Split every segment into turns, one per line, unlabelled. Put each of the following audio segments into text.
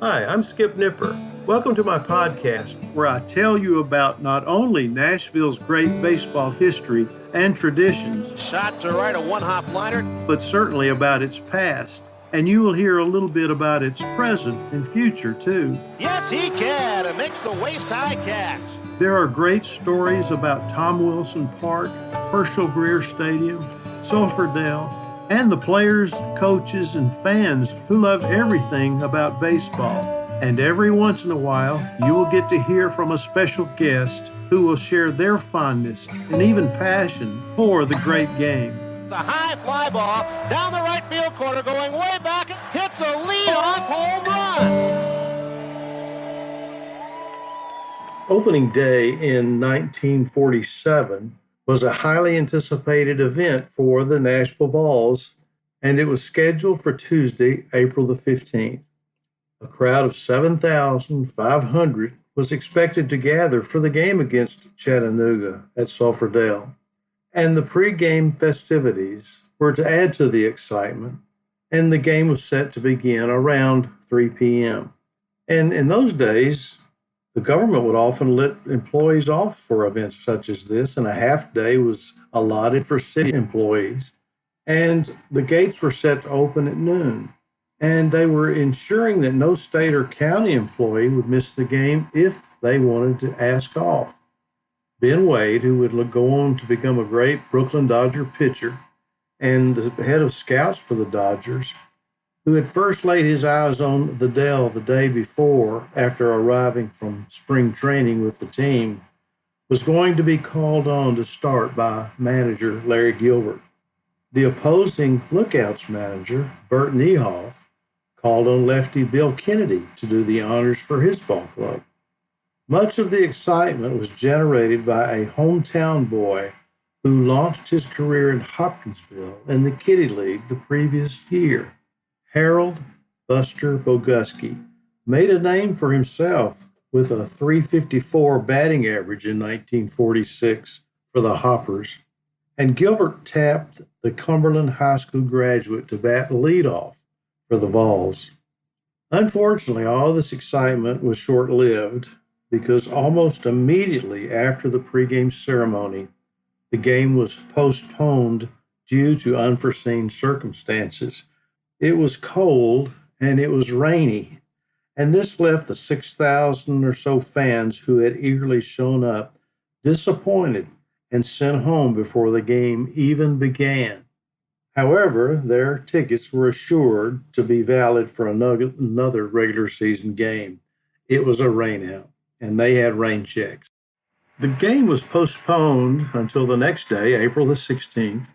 Hi, I'm Skip Nipper. Welcome to my podcast, where I tell you about not only Nashville's great baseball history and traditions,
shot to right, a one-hop liner,
but certainly about its past. And you will hear a little bit about its present and future, too.
Yes, he can. It makes the waist-high catch.
There are great stories about Tom Wilson Park, Herschel Greer Stadium, Sulphur Dell, and the players, coaches, and fans who love everything about baseball. And every once in a while, you will get to hear from a special guest who will share their fondness and even passion for the great game.
It's a high fly ball down the right field corner, going way back, hits a lead-off home run.
Opening day in 1947 was a highly anticipated event for the Nashville Vols, and it was scheduled for Tuesday, April the 15th. A crowd of 7,500 was expected to gather for the game against Chattanooga at Sulphur Dell, and the pregame festivities were to add to the excitement, and the game was set to begin around 3 p.m. And in those days, the government would often let employees off for events such as this, and a half day was allotted for city employees. And the gates were set to open at noon. And they were ensuring that no state or county employee would miss the game if they wanted to ask off. Ben Wade, who would go on to become a great Brooklyn Dodger pitcher and the head of scouts for the Dodgers, who had first laid his eyes on the Dell the day before after arriving from spring training with the team, was going to be called on to start by manager Larry Gilbert. The opposing Lookouts manager, Bert Niehoff, called on lefty Bill Kennedy to do the honors for his ball club. Much of the excitement was generated by a hometown boy who launched his career in Hopkinsville in the Kitty League the previous year. Harold Buster Boguskie made a name for himself with a .354 batting average in 1946 for the Hoppers, and Gilbert tapped the Cumberland High School graduate to bat leadoff for the Vols. Unfortunately, all this excitement was short-lived because almost immediately after the pregame ceremony, the game was postponed due to unforeseen circumstances. It was cold and it was rainy, and this left the 6,000 or so fans who had eagerly shown up disappointed and sent home before the game even began. However, their tickets were assured to be valid for another regular season game. It was a rainout, and they had rain checks. The game was postponed until the next day, April the 16th,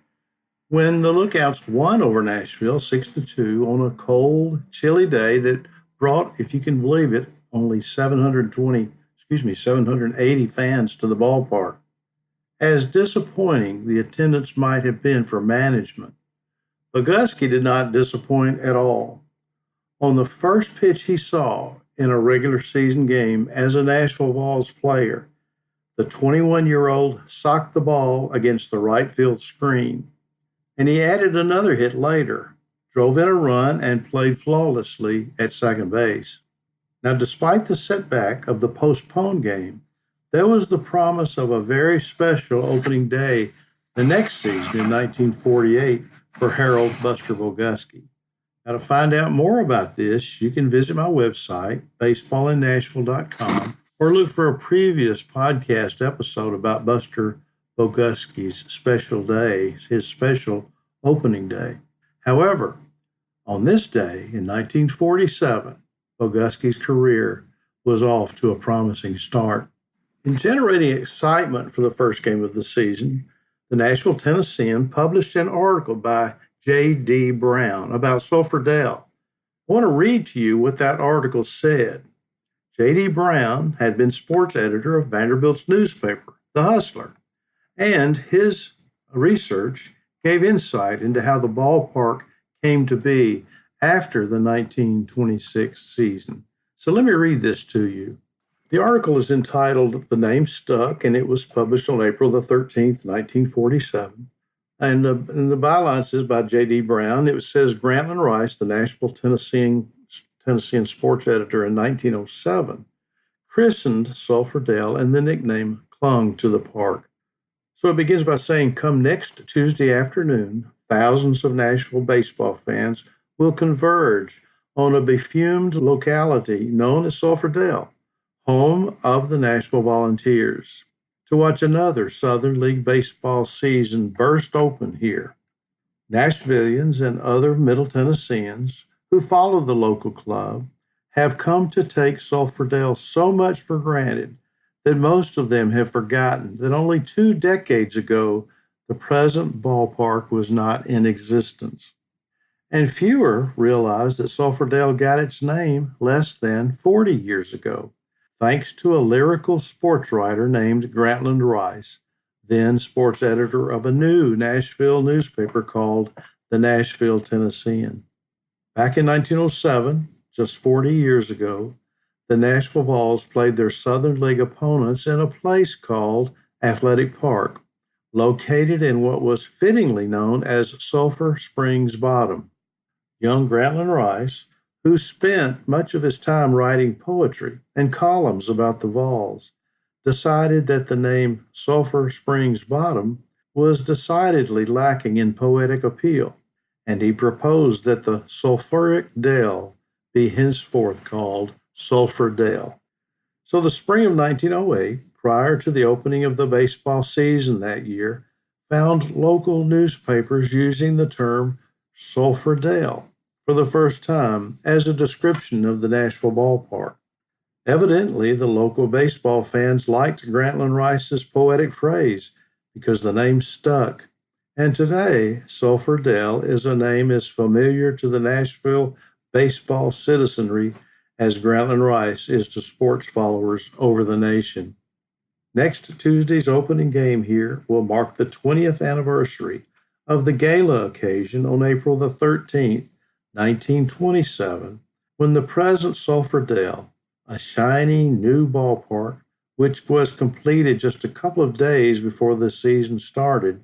when the Lookouts won over Nashville 6-2 on a cold, chilly day that brought, if you can believe it, only 780 fans to the ballpark. As disappointing the attendance might have been for management, Boguskie did not disappoint at all. On the first pitch he saw in a regular season game as a Nashville Vols player, the 21-year-old socked the ball against the right field screen, and he added another hit later, drove in a run, and played flawlessly at second base. Now, despite the setback of the postponed game, there was the promise of a very special opening day the next season in 1948 for Harold Buster Boguskie. Now, to find out more about this, you can visit my website, baseballinnashville.com, or look for a previous podcast episode about Buster Boguskie's special day, his special opening day. However, on this day in 1947, Boguskie's career was off to a promising start. In generating excitement for the first game of the season, the Nashville Tennessean published an article by J.D. Brown about Sulphur Dell. I want to read to you what that article said. J.D. Brown had been sports editor of Vanderbilt's newspaper, The Hustler, and his research gave insight into how the ballpark came to be after the 1926 season. So let me read this to you. The article is entitled The Name Stuck, and it was published on April the 13th, 1947. And the byline says by J.D. Brown. It says Grantland Rice, the Nashville Tennessean Tennessean sports editor in 1907, christened Sulphur Dell, and the nickname clung to the park. So it begins by saying, come next Tuesday afternoon, thousands of Nashville baseball fans will converge on a befumed locality known as Sulphur Dell, home of the Nashville Volunteers, to watch another Southern League baseball season burst open here. Nashvillians and other Middle Tennesseans who follow the local club have come to take Sulphur Dell so much for granted that most of them have forgotten that only 2 decades ago the present ballpark was not in existence. And fewer realize that Sulphur Dell got its name less than 40 years ago, thanks to a lyrical sports writer named Grantland Rice, then sports editor of a new Nashville newspaper called the Nashville Tennessean. Back in 1907, just 40 years ago, the Nashville Vols played their Southern League opponents in a place called Athletic Park, located in what was fittingly known as Sulphur Springs Bottom. Young Grantland Rice, who spent much of his time writing poetry and columns about the Vols, decided that the name Sulphur Springs Bottom was decidedly lacking in poetic appeal, and he proposed that the sulphuric dell be henceforth called Sulphur Dell. So the spring of 1908, prior to the opening of the baseball season that year, found local newspapers using the term Sulphur Dell for the first time as a description of the Nashville ballpark. Evidently, the local baseball fans liked Grantland Rice's poetic phrase because the name stuck. And today, Sulphur Dell is a name as familiar to the Nashville baseball citizenry as Grantland Rice is to sports followers over the nation. Next Tuesday's opening game here will mark the 20th anniversary of the gala occasion on April the 13th, 1927, when the present Sulphur Dell, a shiny new ballpark, which was completed just a couple of days before the season started,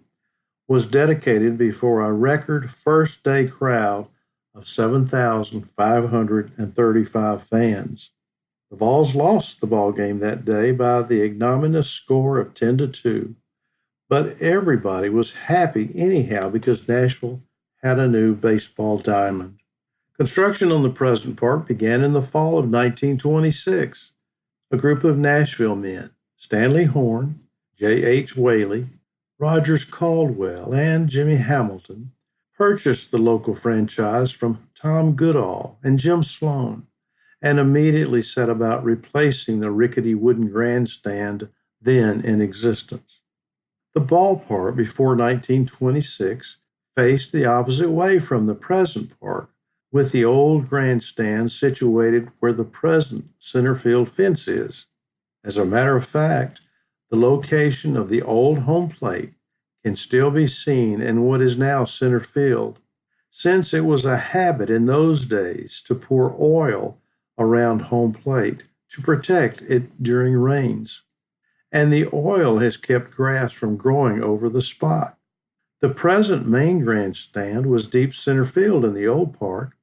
was dedicated before a record first-day crowd of 7,535 fans. The Vols lost the ball game that day by the ignominious score of 10-2, but everybody was happy anyhow because Nashville had a new baseball diamond. Construction on the present park began in the fall of 1926. A group of Nashville men, Stanley Horn, J.H. Whaley, Rogers Caldwell, and Jimmy Hamilton, purchased the local franchise from Tom Goodall and Jim Sloan, and immediately set about replacing the rickety wooden grandstand then in existence. The ballpark before 1926 faced the opposite way from the present park, with the old grandstand situated where the present center field fence is. As a matter of fact, the location of the old home plate can still be seen in what is now center field, since it was a habit in those days to pour oil around home plate to protect it during rains. And the oil has kept grass from growing over the spot. The present main grandstand was deep center field in the old park,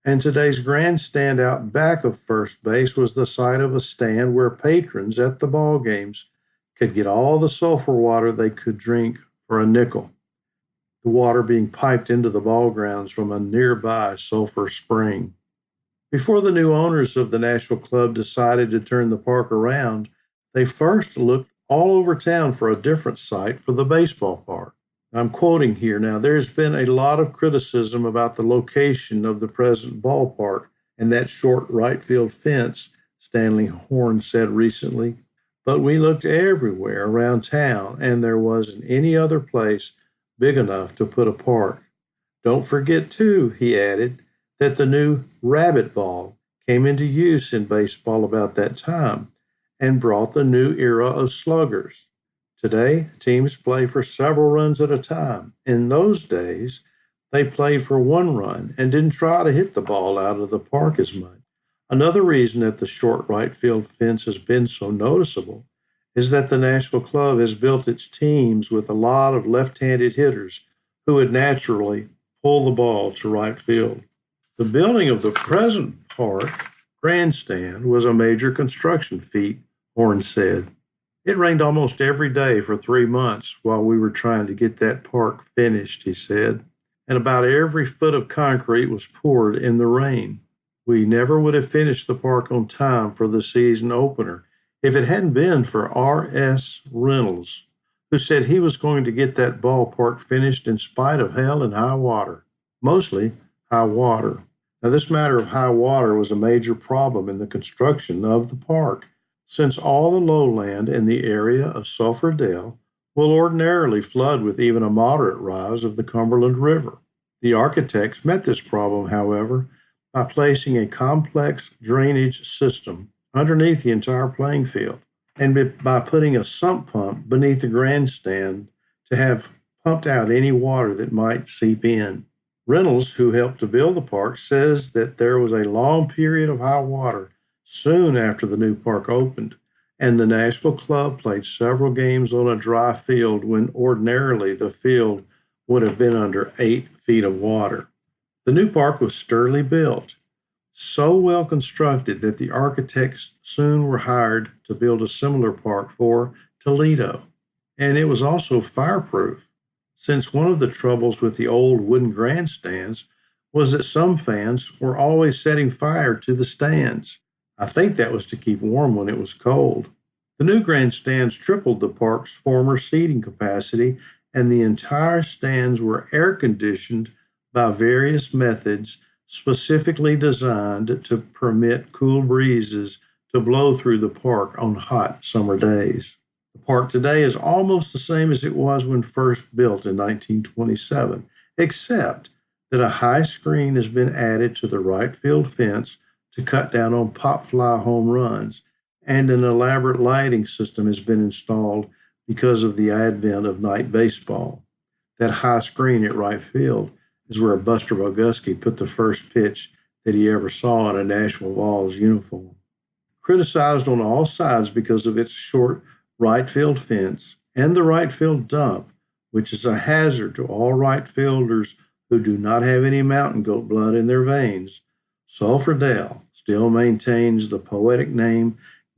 and today's grandstand out back of first base was the site of a stand where patrons at the ball games could get all the sulfur water they could drink for a nickel, the water being piped into the ball grounds from a nearby sulfur spring. Before the new owners of the Nashville Club decided to turn the park around, they first looked all over town for a different site for the baseball park. I'm quoting here now, there's been a lot of criticism about the location of the present ballpark and that short right field fence, Stanley Horn said recently, but we looked everywhere around town and there wasn't any other place big enough to put a park. Don't forget too, he added, that the new rabbit ball came into use in baseball about that time and brought the new era of sluggers. Today, teams play for several runs at a time. In those days, they played for one run and didn't try to hit the ball out of the park as much. Another reason that the short right field fence has been so noticeable is that the Nashville Club has built its teams with a lot of left-handed hitters who would naturally pull the ball to right field. The building of the present park grandstand was a major construction feat, Horn said. It rained almost every day for 3 months while we were trying to get that park finished, he said, and about every foot of concrete was poured in the rain. We never would have finished the park on time for the season opener if it hadn't been for R.S. Reynolds, who said he was going to get that ballpark finished in spite of hell and high water, mostly high water. Now, this matter of high water was a major problem in the construction of the park, since all the lowland in the area of Sulphur Dell will ordinarily flood with even a moderate rise of the Cumberland River. The architects met this problem, however, by placing a complex drainage system underneath the entire playing field and by putting a sump pump beneath the grandstand to have pumped out any water that might seep in. Reynolds, who helped to build the park, says that there was a long period of high water soon after the new park opened, and the Nashville club played several games on a dry field when ordinarily the field would have been under 8 feet of water. The new park was sturdily built, so well constructed that the architects soon were hired to build a similar park for Toledo, and it was also fireproof, since one of the troubles with the old wooden grandstands was that some fans were always setting fire to the stands. I think that was to keep warm when it was cold. The new grandstands tripled the park's former seating capacity, and the entire stands were air conditioned by various methods specifically designed to permit cool breezes to blow through the park on hot summer days. The park today is almost the same as it was when first built in 1927, except that a high screen has been added to the right field fence to cut down on pop fly home runs, and an elaborate lighting system has been installed because of the advent of night baseball. That high screen at right field is where Buster Boguskie put the first pitch that he ever saw in a Nashville Vols uniform. Criticized on all sides because of its short right field fence and the right field dump, which is a hazard to all right fielders who do not have any mountain goat blood in their veins, Sulphur Dell still maintains the poetic name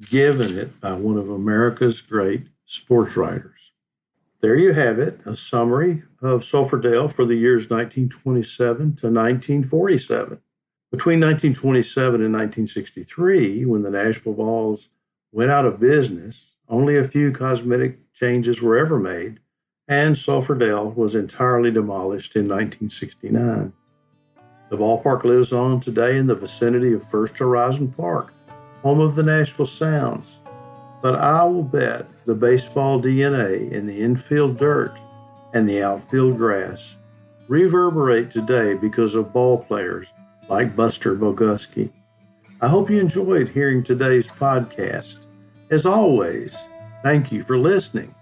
given it by one of America's great sports writers. There you have it, a summary of Sulphur Dell for the years 1927 to 1947. Between 1927 and 1963, when the Nashville Vols went out of business, only a few cosmetic changes were ever made, and Sulphur Dell was entirely demolished in 1969. The ballpark lives on today in the vicinity of First Horizon Park, home of the Nashville Sounds. But I will bet the baseball DNA in the infield dirt and the outfield grass reverberate today because of ball players like Buster Boguskie. I hope you enjoyed hearing today's podcast. As always, thank you for listening.